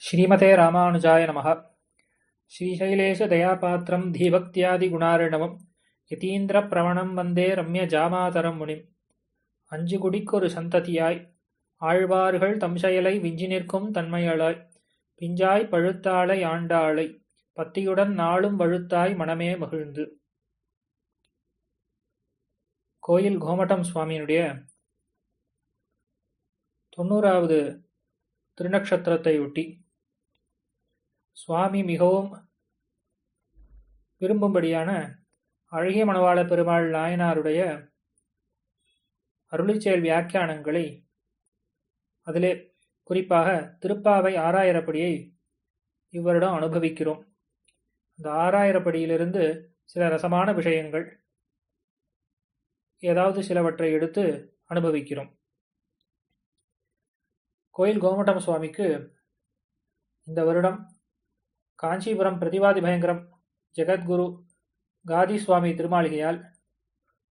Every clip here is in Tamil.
ஸ்ரீமதே ராமானுஜாய நமः. ஸ்ரீசைலேஷதயாபாத்திரம் தீபக்தியாதிகுணார்ணவம் யதீந்திரப்பிரவணம் வந்தே ரம்யஜாமாதரம் முனிம். அஞ்சு குடிக்கொரு சந்ததியாய் ஆழ்வார்கள் தம்செயலை விஞ்சி நிற்கும் தன்மையளாய் பிஞ்சாய் பழுத்தாளை ஆண்டாளை பத்தியுடன் நாளும் வழுத்தாய் மனமே மகிழ்ந்து. கோயில் கோமட்டம் சுவாமியினுடைய 90வது திருநக்ஷத்திரத்தையொட்டி சுவாமி மிகவும் விரும்பும்படியான அழகிய மணவாள பெருமாள் நாயனாருடைய அருளிச்செயல் வியாக்கியானங்களை, அதிலே குறிப்பாக திருப்பாவை 6000படியை இவ்வருடம் அனுபவிக்கிறோம். அந்த 6000படியிலிருந்து சில ரசமான விஷயங்கள், ஏதாவது சிலவற்றை எடுத்து அனுபவிக்கிறோம். கோயில் கோமட்டம் சுவாமிக்கு இந்த வருடம் காஞ்சிபுரம் பிரதிவாதி பயங்கரம் ஜெகத்குரு காதி சுவாமி திருமாளிகையால்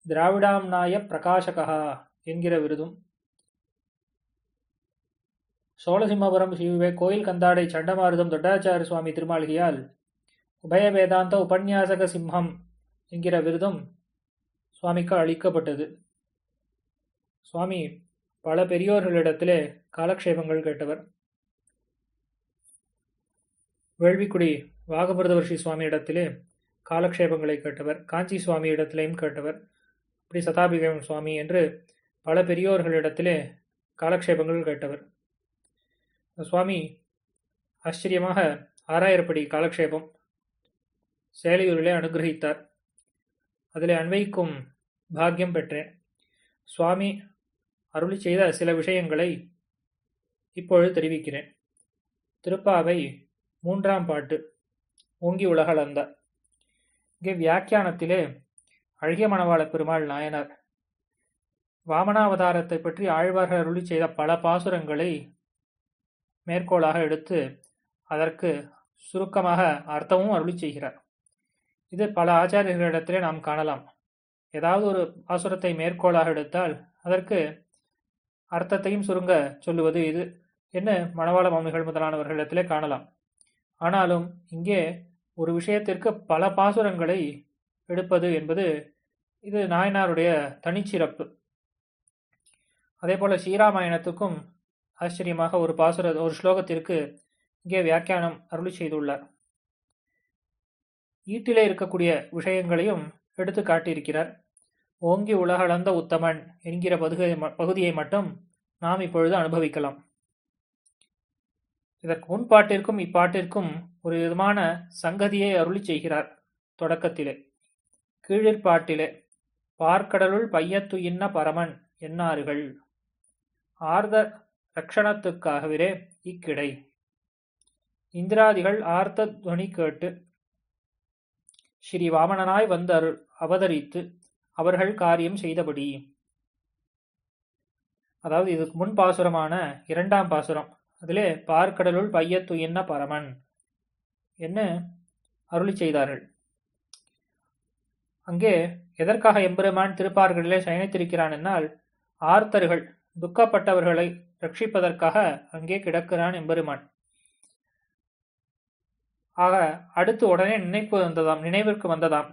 திராவிடாம்நாய பிரகாசகா என்கிற விருதும், சோழசிம்மபுரம் ஸ்ரீ கோயில் கந்தாடை சண்டமாருதம் தொட்டாச்சாரிய சுவாமி திருமாளிகையால் உபய வேதாந்த உபன்யாசக சிம்மம் என்கிற விருதும் சுவாமிக்கு அளிக்கப்பட்டது. சுவாமி பல பெரியோர்களிடத்திலே காலக்ஷேபங்கள் கேட்டவர். வேள்விக்குடி வாகபிரதவர்ஷி சுவாமி இடத்திலே காலக்ஷேபங்களை கேட்டவர், காஞ்சி சுவாமி இடத்திலேயும் கேட்டவர், இப்படி சதாபிகம் சுவாமி என்று பல பெரியோர்களிடத்திலே காலக்ஷேபங்கள் கேட்டவர். சுவாமி ஆச்சரியமாக 6000படி காலக்ஷேபம் சேலையூரிலே அனுகிரகித்தார். அதிலே அன்வைக்கும் பாக்கியம் பெற்றேன். சுவாமி அருளி செய்த சில விஷயங்களை இப்பொழுது தெரிவிக்கிறேன். திருப்பாவை 3ஆம் பாட்டு ஓங்கி உலகளந்த. இங்கே வியாக்கியானத்திலே அழகிய மணவாள பெருமாள் நாயனார் வாமனாவதாரத்தை பற்றி ஆழ்வார்கள் அருளி செய்த பல பாசுரங்களை மேற்கோளாக எடுத்து அதற்கு சுருக்கமாக அர்த்தமும் அருளி செய்கிறார். இது பல ஆச்சாரியர்களிடத்திலே நாம் காணலாம். ஏதாவது ஒரு பாசுரத்தை மேற்கோளாக எடுத்தால் அதற்கு அர்த்தத்தையும் சுருங்க சொல்லுவது இது என்ன மணவாள மாமுனிகள் முதலானவர்களிடத்திலே காணலாம். ஆனாலும் இங்கே ஒரு விஷயத்திற்கு பல பாசுரங்களை எடுப்பது என்பது இது நாயனாருடைய தனிச்சிறப்பு. அதே போல ஸ்ரீராமாயணத்துக்கும் ஆச்சரியமாக ஒரு ஸ்லோகத்திற்கு இங்கே வியாக்கியானம் அருளி செய்துள்ளார். ஈட்டிலே இருக்கக்கூடிய விஷயங்களையும் எடுத்து காட்டியிருக்கிறார். ஓங்கி உலகளந்த உத்தமன் என்கிற பகுதியை மட்டும் நாம் இப்பொழுது அனுபவிக்கலாம். இதற்கு முன்பாட்டிற்கும் இப்பாட்டிற்கும் ஒரு விதமான சங்கதியை அருளி செய்கிறார். தொடக்கத்திலே கீழிற்பாட்டிலே பார்க்கடலுள் பையத்துயின்ன பரமன் என்னார்கள் ஆர்த ரக்ஷணத்துக்காகவிரே இக்கிடை இந்திராதிகள் ஆர்த்த துவனி கேட்டு ஸ்ரீ வாமனனாய் வந்து அவதரித்து அவர்கள் காரியம் செய்தபடி. அதாவது இதுக்கு முன் பாசுரமான 2ஆம் பாசுரம், அதிலே பார்க்கடலுள் பையத்துயின்ன பரமன் என்ன அருளி செய்தார்கள். அங்கே எதற்காக எம்பெருமான் திருப்பார்களிலே சயனித்திருக்கிறான் என்னால் ஆர்த்தர்கள் துக்கப்பட்டவர்களை ரட்சிப்பதற்காக அங்கே கிடக்கிறான் எம்பெருமான். ஆக அடுத்து உடனே நினைவிற்கு வந்ததாம்.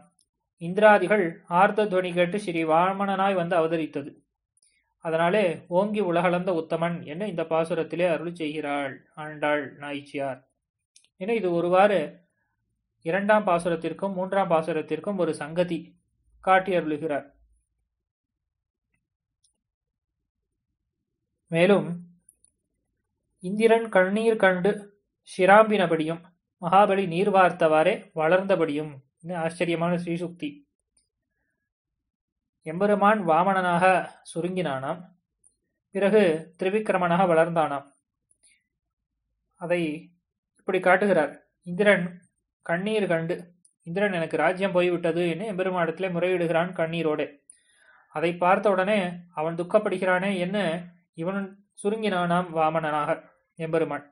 இந்திராதிகள் ஆர்த்த துவனி கேட்டு ஸ்ரீ வாமனனாய் வந்து அவதரித்தது. அதனாலே ஓங்கி உலகளந்த உத்தமன் என்ன இந்த பாசுரத்திலே அருளி செய்கிறாள் ஆண்டாள் நாய்ச்சியார் என இது ஒருவாறு 2ஆம் பாசுரத்திற்கும் 3ஆம் பாசுரத்திற்கும் ஒரு சங்கதி காட்டி அருளுகிறார். மேலும் இந்திரன் கண்ணீர் கண்டு சிராம்பினபடியும் மகாபலி நீர் வார்த்தவாறே வளர்ந்தபடியும் ஆச்சரியமான ஸ்ரீசுக்தி. எம்பெருமான் வாமனனாக சுருங்கினானாம், பிறகு திரிவிக்கிரமனாக வளர்ந்தானாம். அதை இப்படி காட்டுகிறார். இந்திரன் கண்ணீர் கண்டு, இந்திரன் எனக்கு ராஜ்யம் போய்விட்டது என்று எம்பெருமானிடத்திலே முறையிடுகிறான் கண்ணீரோடு. அதை பார்த்த உடனே அவன் துக்கப்படுகிறானே என்ன இவன் சுருங்கினானாம் வாமனனாக எம்பெருமான்.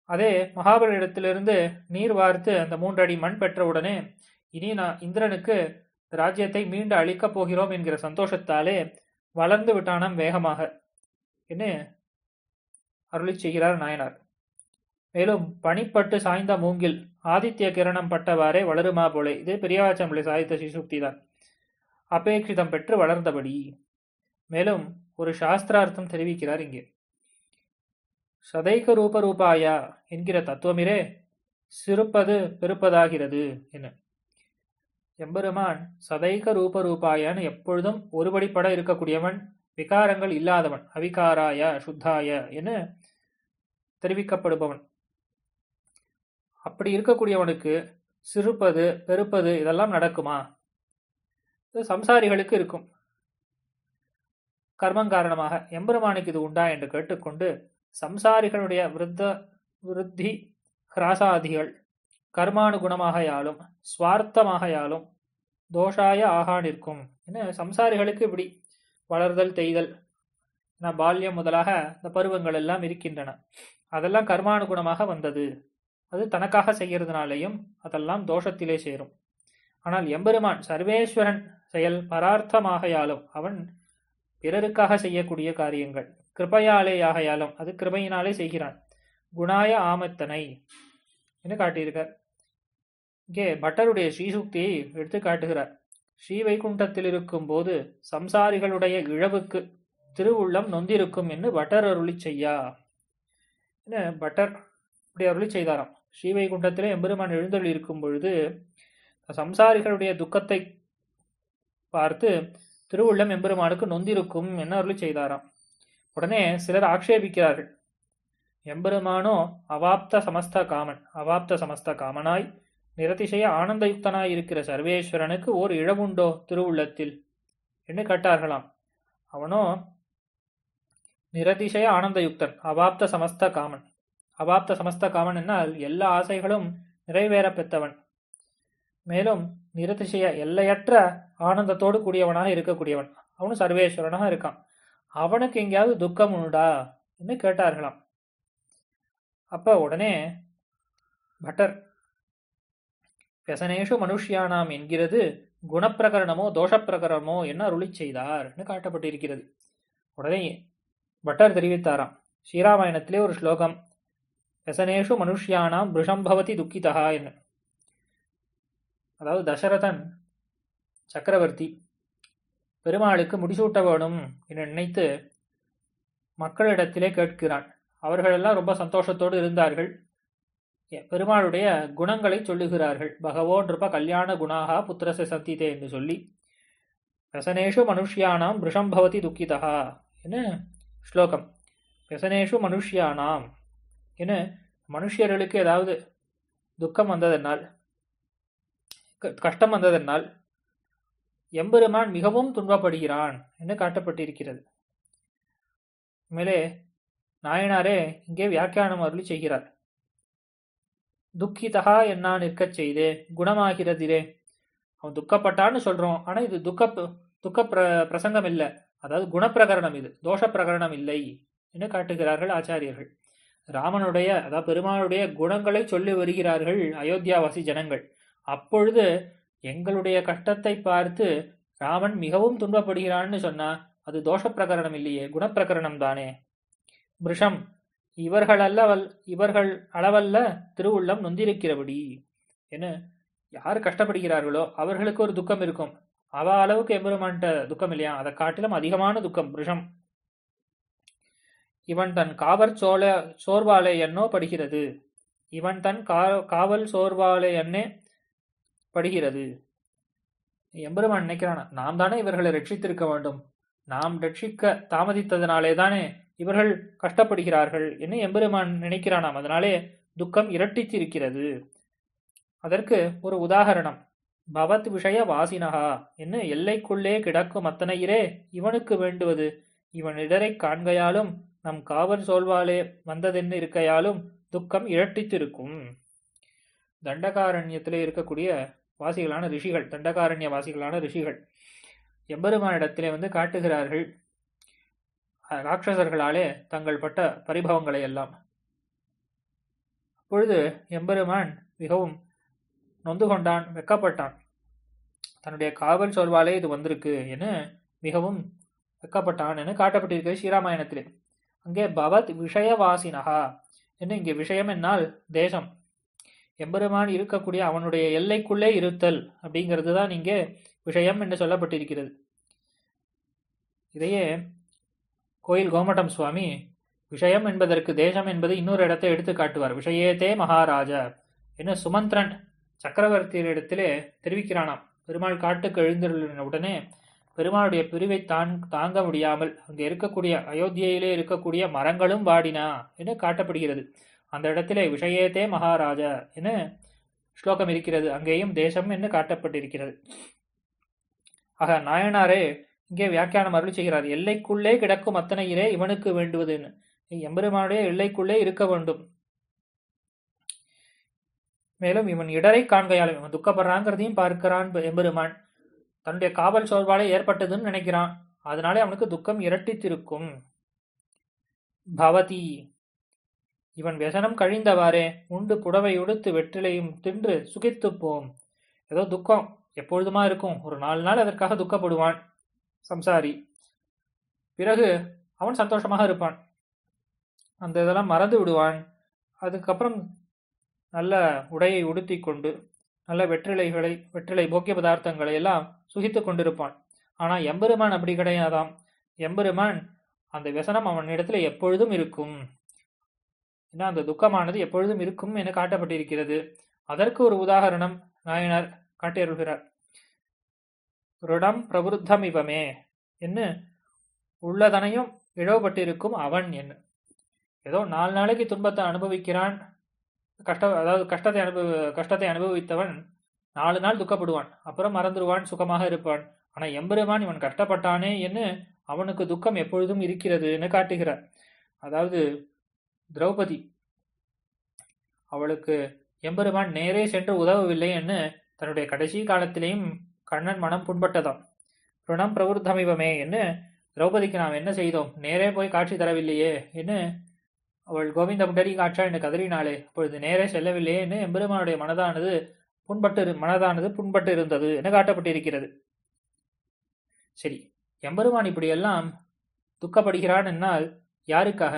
அதே மகாபலியிடத்திலிருந்து நீர் வார்த்து அந்த 3 அடி மண் பெற்ற உடனே இனி நான் இந்திரனுக்கு ராஜ்யத்தை மீண்டு அளிக்கப் போகிறோம் என்கிற சந்தோஷத்தாலே வளர்ந்து விட்டானாம் வேகமாக என்ன அருளி செய்கிறார் நாயனார். மேலும் பனிப்பட்டு சாய்ந்த மூங்கில் ஆதித்ய கிரணம் பட்டவாறே வளருமா போலே. இது பெரியவாச்சம்பிள்ளை சாதித்த ஸ்ரீசுக்தி தான். அபேட்சிதம் பெற்று வளர்ந்தபடி. மேலும் ஒரு சாஸ்திரார்த்தம் தெரிவிக்கிறார் இங்கே. சதைக ரூப ரூபாயா என்கிற தத்துவமிரே சிறுப்பது பெருப்பதாகிறது என. எம்பெருமான் சதைக ரூப ரூபாயன்னு எப்பொழுதும் ஒருபடிப்பட இருக்கக்கூடியவன், விகாரங்கள் இல்லாதவன், அவிகாராய சுத்தாய என தெரிவிக்கப்படுபவன். அப்படி இருக்கக்கூடியவனுக்கு சிறுப்பது பெருப்பது இதெல்லாம் நடக்குமா? இது சம்சாரிகளுக்கு இருக்கும். கர்மம் காரணமாக எம்பெருமானுக்கு இது உண்டா என்று கேட்டுக்கொண்டு, சம்சாரிகளுடைய விருத்தி ஹிராசாதிகள் கர்மானுகுணமாகையாலும் ஸ்வார்த்தமாகையாலும் தோஷாய ஆகா நிற்கும் என சம்சாரிகளுக்கு இப்படி வளர்தல் தெய்தல் பால்யம் முதலாக இந்த பருவங்கள் எல்லாம் இருக்கின்றன. அதெல்லாம் கர்மானுகுணமாக வந்தது. அது தனக்காக செய்யறதுனாலேயும் அதெல்லாம் தோஷத்திலே சேரும். ஆனால் எம்பெருமான் சர்வேஸ்வரன் செயல் பரார்த்தமாகையாலும் அவன் பிறருக்காக செய்யக்கூடிய காரியங்கள் கிருபையாலேயாகையாலும் அது கிருபையினாலே செய்கிறான். குணாய ஆமத்தனை என்று காட்டியிருக்கார். இங்கே பட்டருடைய ஸ்ரீசுக்தியை எடுத்து காட்டுகிறார். ஸ்ரீ வைகுண்டத்தில் இருக்கும் போது சம்சாரிகளுடைய இழவுக்கு திருவுள்ளம் நொந்திருக்கும் என்று பட்டர் அருளி செய்யா. பட்டர் இப்படி அருளி செய்தாராம். ஸ்ரீ வைகுண்டத்திலே எம்பெருமான் எழுந்தருள் இருக்கும் பொழுது சம்சாரிகளுடைய துக்கத்தை பார்த்து திருவுள்ளம் எம்பெருமானுக்கு நொந்திருக்கும் என்ன அருளி செய்தாராம். உடனே சிலர் ஆக்ஷேபிக்கிறார்கள். எம்பெருமானோ அவாப்த சமஸ்த காமனாய் நிரதிசய ஆனந்தயுக்தனாய் இருக்கிற சர்வேஸ்வரனுக்கு ஓர் இழவுண்டோ திருவுள்ளத்தில் என்று கேட்டார்களாம். அவனோ நிரதிசய ஆனந்தயுக்தன், அவாப்த சமஸ்த காமன் என்னால் எல்லா ஆசைகளும் நிறைவேற பெற்றவன். மேலும் நிரதிசய எல்லையற்ற ஆனந்தத்தோடு கூடியவனாக இருக்கக்கூடியவன். அவனும் சர்வேஸ்வரனாக இருக்கான். அவனுக்கு எங்கேயாவது துக்கம் உண்டா என்று கேட்டார்களாம். அப்ப உடனே பட்டர் வியசனேஷு மனுஷ்யானாம் என்கிறது குணப்பிரகரணமோ தோஷப்பிரகரணமோ என்ன அருளி செய்தார் என்று காட்டப்பட்டிருக்கிறது. உடனே பட்டர் தெரிவித்தாராம். ஸ்ரீராமாயணத்திலே ஒரு ஸ்லோகம், வியசனேஷு மனுஷ்யானாம் பிருஷம்பவதி துக்கிதா என்ன. அதாவது தசரதன் சக்கரவர்த்தி பெருமாளுக்கு முடிசூட்ட வேணும் என்று நினைத்து மக்களிடத்திலே கேட்கிறான். அவர்களெல்லாம் ரொம்ப சந்தோஷத்தோடு இருந்தார்கள். பெருமாளுடைய குணங்களை சொல்லுகிறார்கள். பகவோ நிருப கல்யாண குணாகா புத்திரச சந்திதே என்று சொல்லி வியசனேஷு மனுஷ்யானாம் பிருஷம்பவதி துக்கிதா என ஸ்லோகம். வியசனேஷு மனுஷ்யானாம் என மனுஷர்களுக்கு ஏதாவது துக்கம் வந்ததென்னால், கஷ்டம் வந்ததென்னால் எம்பெருமான் மிகவும் துன்பப்படுகிறான் என்று காட்டப்பட்டிருக்கிறது. மேலே நாயனாரே இங்கே வியாக்கியானம் அருளி செய்கிறார். துக்கிதா என்ன நிற்கச் செய்தே குணமாகிறதிரே. அவன் துக்கப்பட்டான்னு சொல்றோம், ஆனா இது துக்க பிரசங்கம் இல்லை, அதாவது குணப்பிரகரணம், இது தோஷ பிரகரணம் இல்லை என்று காட்டுகிறார்கள் ஆச்சாரியர்கள். ராமனுடைய அதாவது பெருமாளுடைய குணங்களை சொல்லி வருகிறார்கள் அயோத்தியாவாசி ஜனங்கள். அப்பொழுது எங்களுடைய கஷ்டத்தை பார்த்து ராமன் மிகவும் துன்பப்படுகிறான்னு சொன்னா அது தோஷ பிரகரணம் இல்லையே, குணப்பிரகரணம் தானே. பிருஷம் இவர்கள் அளவல்ல திருவுள்ளம் நொந்திருக்கிறபடி என யார் கஷ்டப்படுகிறார்களோ அவர்களுக்கு ஒரு துக்கம் இருக்கும். அவ அளவுக்கு எம்பெருமான்ட்ட துக்கம் இல்லையா, அதை காட்டிலும் அதிகமான துக்கம் பிருஷம். இவன் தன் சோர்வாலே என்னோ படுகிறது. இவன் தன் காவல் சோர்வாலே என்னே படுகிறது. எம்பெருமான் நினைக்கிறான், நாம் தானே இவர்களை ரட்சித்திருக்க வேண்டும், நாம் ரட்சிக்க தாமதித்ததனாலே தானே இவர்கள் கஷ்டப்படுகிறார்கள் என்று எம்பெருமான் நினைக்கிறானாம். அதனாலே துக்கம் இரட்டித்திருக்கிறது. அதற்கு ஒரு உதாகரணம், பவத் விஷய வாசினகா என்ன எல்லைக்குள்ளே கிடக்கும் அத்தனையிரே இவனுக்கு வேண்டுவது. இவன் இடரை காண்கையாலும் நம் காவல் சோல்வாலே வந்ததென்னு இருக்கையாலும் துக்கம் இரட்டித்திருக்கும். தண்டகாரண்யத்திலே இருக்கக்கூடிய வாசிகளான ரிஷிகள், தண்டகாரண்ய வாசிகளான ரிஷிகள் எம்பெருமானிடத்திலே காட்டுகிறார்கள் ராட்சசர்களாலே தங்கள் பட்ட பரிபவங்களை எல்லாம். அப்பொழுது எம்பெருமான் மிகவும் நொந்து கொண்டான், வெக்கப்பட்டான். தன்னுடைய காவல் சொல்வாலே இது வந்திருக்கு என மிகவும் வெக்கப்பட்டான் என காட்டப்பட்டிருக்கிறது ஸ்ரீராமாயணத்திலே. அங்கே பவத் விஷயவாசினகா என்ன இங்கே விஷயம் என்னால் தேசம். எம்பெருமான் இருக்கக்கூடிய அவனுடைய எல்லைக்குள்ளே இருத்தல் அப்படிங்கிறது தான் இங்கே விஷயம் என்று சொல்லப்பட்டிருக்கிறது. இதையே கோயில் கோமட்டம் சுவாமி விஷயம் என்பதற்கு தேசம் என்பது இன்னொரு இடத்தை எடுத்து காட்டுவார். விஷயத்தே மகாராஜா என்ன சுமந்திரன் சக்கரவர்த்தியிடத்திலே தெரிவிக்கிறானாம். பெருமாள் காட்டுக்கு எழுந்துள்ள உடனே பெருமாளுடைய பிரிவை தாங்க முடியாமல் அங்கே இருக்கக்கூடிய அயோத்தியிலே இருக்கக்கூடிய மரங்களும் வாடினா என காட்டப்படுகிறது. அந்த இடத்திலே விஷயத்தே மகாராஜா என ஸ்லோகம் இருக்கிறது. அங்கேயும் தேசம் என்று காட்டப்பட்டிருக்கிறது. ஆக நாயனாரே இங்கே வியாக்கியானம் அருளி செய்கிறார். எல்லைக்குள்ளே கிடக்கும் அத்தனையிலே இவனுக்கு வேண்டுவதுன்னு. எம்பெருமானுடைய எல்லைக்குள்ளே இருக்க வேண்டும். மேலும் இவன் இடரை காண்கையாலும் இவன் துக்கப்படுறாங்கிறதையும் பார்க்கிறான் எம்பெருமான். தன்னுடைய காவல் சோர்வாலே ஏற்பட்டதுன்னு நினைக்கிறான். அதனாலே அவனுக்கு துக்கம் இரட்டித்திருக்கும். பவதி இவன் व्यसனம் கழிந்தவாறே உண்டு புடவை உடுத்து வெற்றிலையும் தின்று சுகித்துப்போம். ஏதோ துக்கம் எப்பொழுதுமா இருக்கும். ஒரு 4 நாள் அதற்காக துக்கப்படுவான் சம்சாரி. பிறகு அவன் சந்தோஷமாக இருப்பான். அந்த இதெல்லாம் மறந்து விடுவான். அதுக்கப்புறம் நல்ல உடையை உடுத்தி கொண்டு நல்ல வெற்றிலை போக்கிய பதார்த்தங்களை எல்லாம் சுகித்து கொண்டிருப்பான். ஆனா எம்பெருமான் அப்படி கிடையாதாம். எம்பெருமான் அந்த व्यसனம் அவன் இடத்துல எப்பொழுதும் இருக்கும். ஏன்னா அந்த துக்கமானது எப்பொழுதும் இருக்கும் என காட்டப்பட்டிருக்கிறது. அதற்கு ஒரு உதாரணம் நாயனார் காட்டியருள்கிறார். ருடம் பிரபுத்தம் இவமே என்ன உள்ளதனையும் இழவுபட்டிருக்கும் அவன் என்ன. ஏதோ 4 நாளைக்கு துன்பத்தை அனுபவிக்கிறான். அதாவது கஷ்டத்தை அனுபவித்தவன் 4 நாள் துக்கப்படுவான். அப்புறம் மறந்துடுவான், சுகமாக இருப்பான். ஆனா எம்பெருமான் இவன் கஷ்டப்பட்டானே என்று அவனுக்கு துக்கம் எப்பொழுதும் இருக்கிறதுன்னு காட்டுகிறார். அதாவது திரௌபதி அவளுக்கு எம்பெருமான் நேரே சென்று உதவவில்லை என்று தன்னுடைய கடைசி காலத்திலேயும் கண்ணன் மனம் புண்பட்டதாம். ருணம் பிரவருத்தமிவமே என்று திரௌபதிக்கு நாம் என்ன செய்தோம், நேரே போய் காட்சி தரவில்லையே என்று அவள் கோவிந்த புண்டரி காட்சா என்று கதறினாளே, அப்பொழுது நேரே செல்லவில்லையே என்று எம்பெருமானுடைய மனதானது புண்பட்டு இருந்தது என காட்டப்பட்டிருக்கிறது. சரி, எம்பெருமான் இப்படியெல்லாம் துக்கப்படுகிறான் என்னால் யாருக்காக?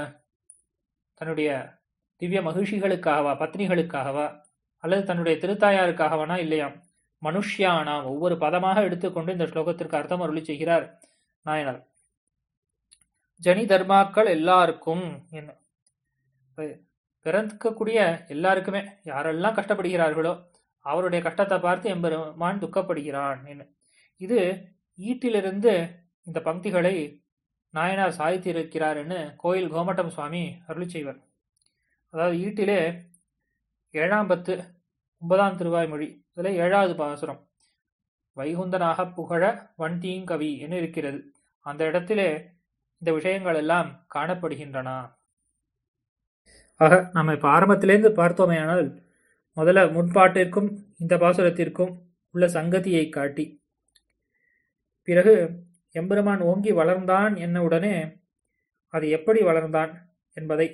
தன்னுடைய திவ்ய மகிழ்ச்சிகளுக்காகவா, பத்னிகளுக்காகவா, அல்லது தன்னுடைய திருத்தாயாருக்காகவானா? இல்லையாம். மனுஷ்யானாம். ஒவ்வொரு பதமாக எடுத்துக்கொண்டு இந்த ஸ்லோகத்திற்கு அர்த்தம் அருளி செய்கிறார் நாயனார். ஜனி தர்மாக்கள் எல்லாருக்கும் என்ன பிறக்கக்கூடிய எல்லாருக்குமே யாரெல்லாம் கஷ்டப்படுகிறார்களோ அவருடைய கஷ்டத்தை பார்த்து எம்பெருமான் துக்கப்படுகிறான் என்ன. இது ஈட்டிலிருந்து இந்த பங்கிகளை நாயனார் சாதித்திருக்கிறார் என்று கோயில் கோமட்டம் சுவாமி அருளி செய்வர். அதாவது ஈட்டிலே 7ஆம் பத்து 9ஆம் திருவாய்மொழி இதில் 7வது பாசுரம் வைகுந்தனாக புகழ வன்தீங்கவி என்று இருக்கிறது. அந்த இடத்திலே இந்த விஷயங்கள் எல்லாம் காணப்படுகின்றன. ஆக நம்ம இப்போ ஆரம்பத்திலேருந்து பார்த்தோமேயானால் முதல்ல முன்பாட்டிற்கும் இந்த பாசுரத்திற்கும் உள்ள சங்கதியை காட்டி, பிறகு எம்பெருமான் ஓங்கி வளர்ந்தான் என்ன உடனே அது எப்படி வளர்ந்தான் என்பதை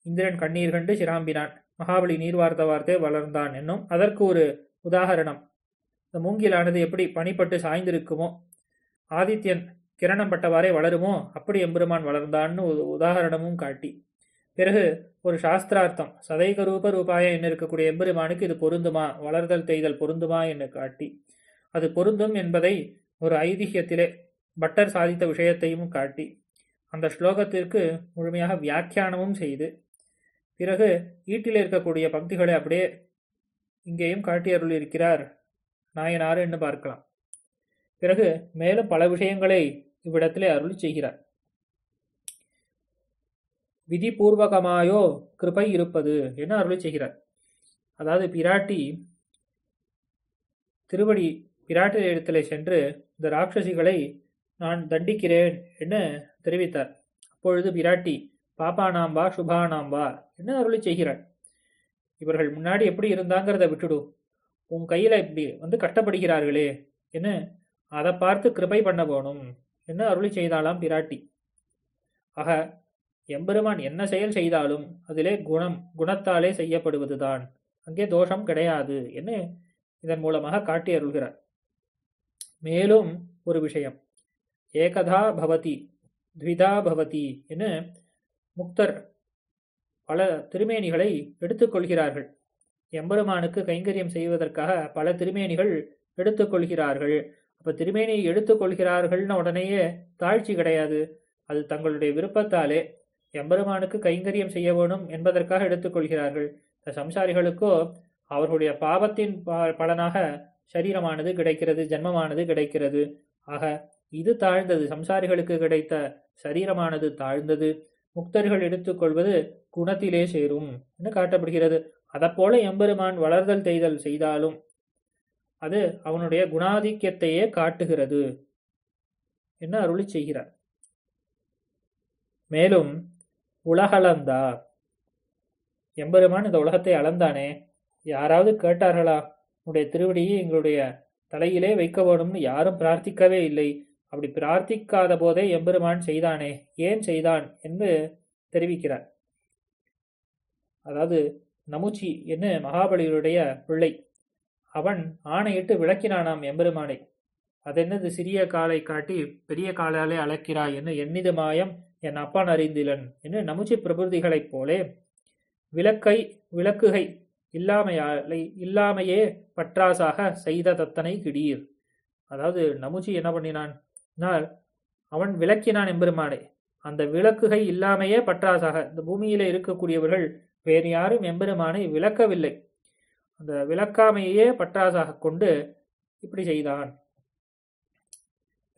இந்திரன் கண்ணீர் கண்டு சிராம்பினான், மகாபலி நீர் வார்த்தே வளர்ந்தான் என்னும் அதற்கு ஒரு உதாகரணம். இந்த மூங்கிலானது எப்படி பனிப்பட்டு சாய்ந்திருக்குமோ, ஆதித்யன் கிரணம் பட்டவாறே வளருமோ அப்படி எம்பெருமான் வளர்ந்தான்னு உதாகரணமும் காட்டி, பிறகு ஒரு சாஸ்திரார்த்தம் சதைகரூப ரூபாய என்ன இருக்கக்கூடிய எம்பெருமானுக்கு இது பொருந்துமா, வளர்தல் தேய்தல் பொருந்துமா என்று காட்டி, அது பொருந்தும் என்பதை ஒரு ஐதிஹ்யத்திலே பட்டர் சாதித்த விஷயத்தையும் காட்டி, அந்த ஸ்லோகத்திற்கு முழுமையாக வியாக்கியானமும் செய்து, பிறகு ஈட்டில் இருக்கக்கூடிய பக்திகளை அப்படியே இங்கேயும் காட்டி அருள் இருக்கிறார் நாயனார் என்று பார்க்கலாம். பிறகு மேலும் பல விஷயங்களை இவ்விடத்திலே அருள் செய்கிறார். விதிபூர்வகமாயோ கிருபை இருப்பது என அருள் செய்கிறார். அதாவது பிராட்டி இடத்திலே சென்று இந்த ராட்சசிகளை நான் தண்டிக்கிறேன் என்று தெரிவித்தார். அப்பொழுது பிராட்டி பாப்பானாம்பா சுபானாம்பா என்ன அருளி செய்கிறார். இவர்கள் முன்னாடி எப்படி இருந்தாங்கிறத விட்டுடு, உன் கையில இப்படி கஷ்டப்படுகிறார்களே என்ன அதை பார்த்து கிருபை பண்ண போகணும் என்ன அருளி செய்தாலாம் பிராட்டி. ஆக எம்பெருமான் என்ன செயல் செய்தாலும் அதிலே குணத்தாலே செய்யப்படுவதுதான், அங்கே தோஷம் கிடையாது என்ன இதன் மூலமாக காட்டி அருள்கிறார். மேலும் ஒரு விஷயம், ஏகதா பவதி த்விதா பவதி என முக்தர் பல திருமேனிகளை எடுத்துக்கொள்கிறார்கள். எம்பெருமானுக்கு கைங்கரியம் செய்வதற்காக பல திருமேனிகள் எடுத்துக்கொள்கிறார்கள். அப்ப திருமேனியை எடுத்துக்கொள்கிறார்கள்னு உடனேயே தாழ்ச்சி கிடையாது. அது தங்களுடைய விருப்பத்தாலே எம்பெருமானுக்கு கைங்கரியம் செய்ய வேணும் என்பதற்காக எடுத்துக்கொள்கிறார்கள். சம்சாரிகளுக்கோ அவர்களுடைய பாவத்தின் பலனாக சரீரமானது கிடைக்கிறது, ஜென்மமானது கிடைக்கிறது. ஆக இது தாழ்ந்தது. சம்சாரிகளுக்கு கிடைத்த சரீரமானது தாழ்ந்தது. முக்தர்கள் எடுத்துக்கொள்வது குணத்திலே சேரும் என்று காட்டப்படுகிறது. அதப்போல எம்பெருமான் வளர்தல் தெய்தல் செய்தாலும் அது அவனுடைய குணாதிக்கியத்தையே காட்டுகிறது என்று அருளி செய்கிறார். மேலும் உலகளந்தா, எம்பெருமான் இந்த உலகத்தை அளந்தானே, யாராவது கேட்டார்களா? உன்னுடைய திருவடியை எங்களுடைய தலையிலே வைக்க வேணும்னு யாரும் பிரார்த்திக்கவே இல்லை. அப்படி பிரார்த்திக்காத போதே எம்பெருமான் செய்தானே, ஏன் செய்தான் என்று தெரிவிக்கிறார். அதாவது நமுச்சி என்ன மகாபலியுடைய பிள்ளை, அவன் ஆணையிட்டு விளக்கினானாம் எம்பெருமானை. அதென்னது சிறிய காலை காட்டி பெரிய காலாலே அளக்கிறாய் என்று எண்ணிது மாயம் என் அப்பான் அறிந்திலன் என்று நமுச்சி பிரபுதிகளைப் போலே விளக்குகை இல்லாமையே பற்றாசாக செய்த தத்தனை கிடீர். அதாவது நமுச்சி என்ன பண்ணினான், அவன் விளக்கினான் எம்பெருமானை. அந்த விளக்குகை இல்லாமையே பற்றாசாக, இந்த பூமியில இருக்கக்கூடியவர்கள் வேறு யாரும் எம்பெருமானை விளக்கவில்லை. அந்த விளக்காமையே பற்றாசாக கொண்டு இப்படி செய்தான்.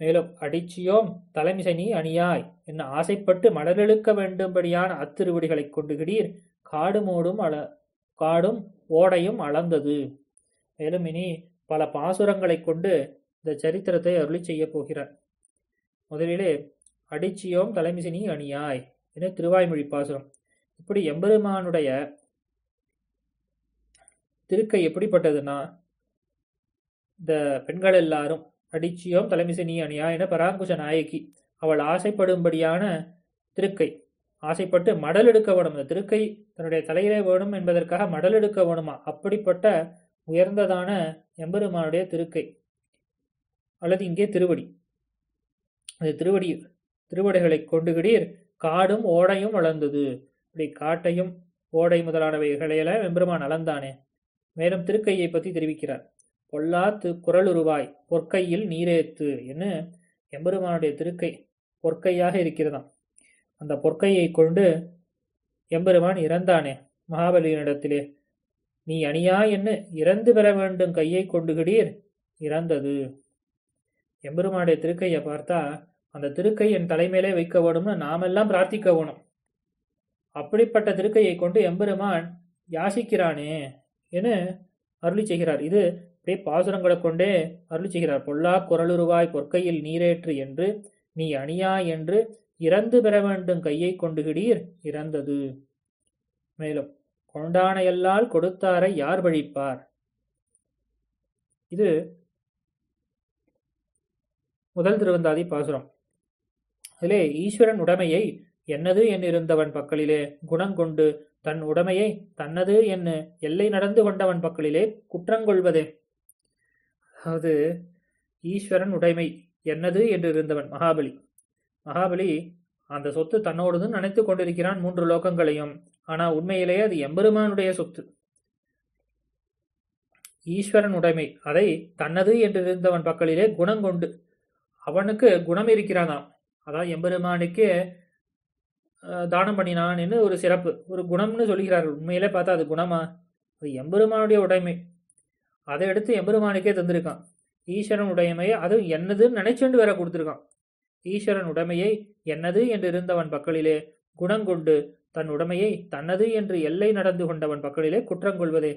மேலும் அடிச்சியோம் தலைமிசை நீ அணியாய் என்ன ஆசைப்பட்டு மலரெழுக்க வேண்டும்படியான அத்திருவடிகளைக் கொண்டு கிடீர். காடும் ஓடையும் அளந்தது. மேலும் இனி பல பாசுரங்களை கொண்டு இந்த சரித்திரத்தை அருளி செய்ய போகிறார். முதலிலே அடிச்சியோம் தலைமிசை நீ அணியாய் என திருவாய்மொழி பாசுரம். இப்படி எம்பெருமானுடைய திருக்கை எப்படிப்பட்டதுன்னா, இந்த பெண்கள் எல்லாரும் அடிச்சியோம் தலைமிசை நீ அணியா என பராங்குஷ நாயகி அவள் ஆசைப்படும்படியான திருக்கை, ஆசைப்பட்டு மடல் எடுக்க வேணும். அந்த திருக்கை தன்னுடைய தலையிலே வேணும் என்பதற்காக மடல் எடுக்க வேணுமா, அப்படிப்பட்ட உயர்ந்ததான எம்பெருமானுடைய திருக்கை அல்லது இங்கே திருவடி. அது திருவடிகளை கொண்டு கிடீர். காடும் ஓடையும் வளர்ந்தது. இப்படி காட்டையும் ஓடை முதலானவைகளையெல்லாம் எம்பெருமான் அளந்தானே. மேலும் திருக்கையை பற்றி தெரிவிக்கிறார். பொல்லா குரலுருவாய் பொற்கையில் நீரேத்து என்று எம்பெருமானுடைய திருக்கை பொற்கையாக இருக்கிறதாம். அந்த பொற்கையை கொண்டு எம்பெருமான் இறந்தானே மகாபலியினிடத்திலே. நீ அணியா என்று இறந்து பெற வேண்டும் கையை கொண்டு கிடீர். இறந்தது. எம்பெருமானுடைய திருக்கையை பார்த்தா அந்த திருக்கை என் தலைமையிலே வைக்க வேணும்னு நாமெல்லாம் பிரார்த்திக்க வேணும். அப்படிப்பட்ட திருக்கையை கொண்டு எம்பெருமான் யாசிக்கிறானே என அருளி செய்கிறார். இது அப்படியே பாசுரங்களை கொண்டே அருளி செய்கிறார். பொல்லா குரலுருவாய் பொற்கையில் நீரேற்று என்று நீ அணியா என்று இறந்து பெற வேண்டும் கையை கொண்டு கிடீர். இறந்தது. மேலும் கொண்டானையல்லால் கொடுத்தாரை யார் பழிப்பார். இது முதல் திருவந்தாதி பாசுரம். அதிலே ஈஸ்வரன் உடைமையை என்னது என்றிருந்தவன் பக்கலிலே குணங்கொண்டு தன் உடைமையை தன்னது என்ன எல்லை நடந்து கொண்டவன் பக்கலிலே குற்றங்கொள்வதே. அதாவது ஈஸ்வரன் உடைமை என்னது என்று இருந்தவன் மகாபலி அந்த சொத்து தன்னோடுதான் நினைத்து கொண்டிருக்கிறான் 3 லோகங்களையும். ஆனா உண்மையிலேயே அது எம்பெருமானுடைய சொத்து. ஈஸ்வரன் உடைமை அதை தன்னது என்று இருந்தவன் பக்கலிலே குணங்கொண்டு, அவனுக்கு குணம் இருக்கிறானாம். அதாவது எம்பெருமானுக்கே தானம் பண்ணினான் என்று ஒரு சிறப்பு, ஒரு குணம்னு சொல்கிறார்கள். உண்மையிலே பார்த்தா அது குணமா? அது எம்பெருமானுடைய உடைமை. அதை எடுத்து எம்பெருமானுக்கே தந்திருக்கான். ஈஸ்வரன் உடைமையை அது என்னதுன்னு நினைச்சுண்டு வேற கொடுத்துருக்கான். ஈஸ்வரன் உடைமையை என்னது என்று இருந்தவன் பக்கலிலே குணங்கொண்டு தன் உடைமையை தன்னது என்று எல்லை நடந்து கொண்டவன் பக்கலிலே குற்றங்கொள்வதே.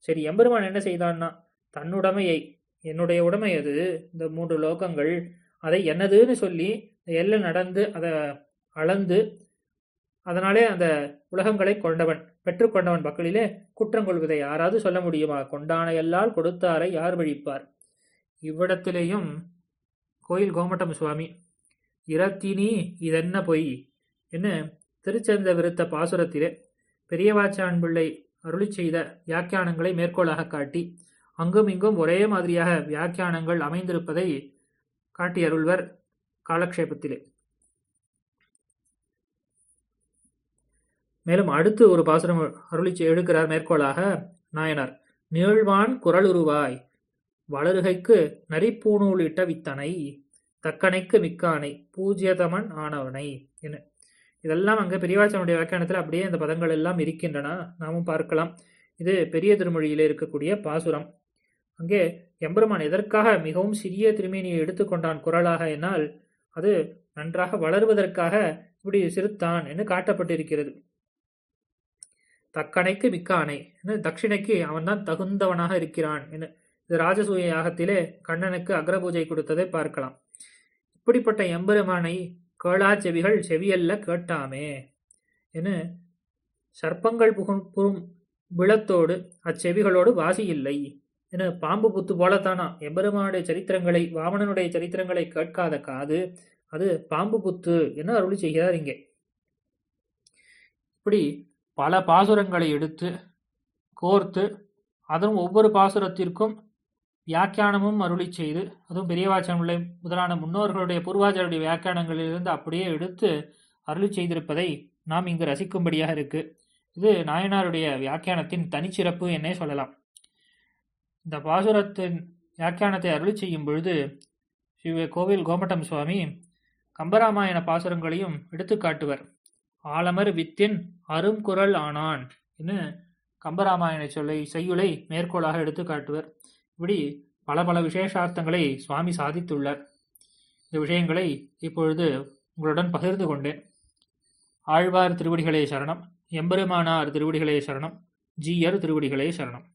சரி, எம்பெருமான் என்ன செய்தான்னா, தன்னுடைமையை என்னுடைய உடைமை அது இந்த 3 லோகங்கள் அதை என்னதுன்னு சொல்லி எல்லை நடந்து அதை அளந்து அதனாலே அந்த உலகங்களை பெற்றுக்கொண்டவன் பக்கலிலே குற்றங்கொள்வதை யாராவது சொல்ல முடியுமா? கொண்டானையல்லால் கொடுத்தாரை யார் வழிப்பார். இவ்விடத்திலேயும் கோயில் கோமட்டம் சுவாமி இரத்தினி இதென்ன பொய் என்ன திருச்செந்த விருத்த பாசுரத்திலே பெரியவாச்சான் பிள்ளை அருளி செய்த வியாக்கியானங்களை மேற்கோளாக காட்டி அங்கும் இங்கும் ஒரே மாதிரியாக வியாக்கியானங்கள் அமைந்திருப்பதை காட்டி அருள்வர் காலக்ஷேபத்திலே. மேலும் அடுத்து ஒரு பாசுரம் எடுக்கிறார் மேற்கோளாக நாயனார். நீழ்வான் குரலுருவாய் வளருகைக்கு நரிப்பூணூல் இட்ட வித்தனை தக்கனைக்கு மிக்கானை பூஜ்யதமன் ஆனவனை என்ன. இதெல்லாம் அங்கே பெரியவாச்சனுடைய வியாக்கியானத்தில் அப்படியே இந்த பதங்கள் எல்லாம் இருக்கின்றன, நாமும் பார்க்கலாம். இது பெரிய திருமொழியிலே இருக்கக்கூடிய பாசுரம். அங்கே எம்பெருமான் எதற்காக மிகவும் சிறிய திருமேனியை எடுத்துக்கொண்டான் குரலாக என்னால் அது நன்றாக வளருவதற்காக இப்படி சிறுத்தான் என்று காட்டப்பட்டிருக்கிறது. தக்கனைக்கு மிக்கானை தட்சிணைக்கு அவன்தான் தகுந்தவனாக இருக்கிறான் என்று இது ராஜசூய யாகத்திலே கண்ணனுக்கு அக்ரபூஜை கொடுத்ததை பார்க்கலாம். இப்படிப்பட்ட எம்பெருமானை கேளா செவிகள் செவியல்ல கேட்டாமே என சர்ப்பங்கள் புகும் விளத்தோடு அச்செவிகளோடு வாசி இல்லை என பாம்பு புத்து போலத்தானா எம்பெருமானுடைய சரித்திரங்களை வாமனனுடைய சரித்திரங்களை கேட்காத காது அது பாம்பு புத்து என அருளி செய்கிறார். இங்கே இப்படி பல பாசுரங்களை எடுத்து கோர்த்து அதுவும் ஒவ்வொரு பாசுரத்திற்கும் வியாக்கியானமும் அருளி செய்து அதுவும் பெரியவாச்சனுடைய முதலான முன்னோர்களுடைய பூர்வாச்சாரருடைய வியாக்கியானங்களிலிருந்து அப்படியே எடுத்து அருளி செய்திருப்பதை நாம் இங்கு ரசிக்கும்படியாக இருக்கு. இது நாயனாருடைய வியாக்கியானத்தின் தனிச்சிறப்பு என்னே சொல்லலாம். இந்த பாசுரத்தின் வியாக்கியானத்தை அருளி செய்யும் பொழுது ஸ்ரீ கோவில் கோமட்டம் சுவாமி கம்பராமாயண பாசுரங்களையும் எடுத்து காட்டுவர். ஆலமர் வித்தின் அரும்குரல் ஆனான் என்று கம்பராமாயண செய்யுளை மேற்கோளாக எடுத்து காட்டுவர். இப்படி பல பல விசேஷார்த்தங்களை சுவாமி சாதித்துள்ளார். இந்த விஷயங்களை இப்பொழுது உங்களுடன் பகிர்ந்து கொண்டேன். ஆழ்வார் திருவடிகளே சரணம், எம்பெருமானார் திருவடிகளே சரணம், ஜீயர் திருவடிகளே சரணம்.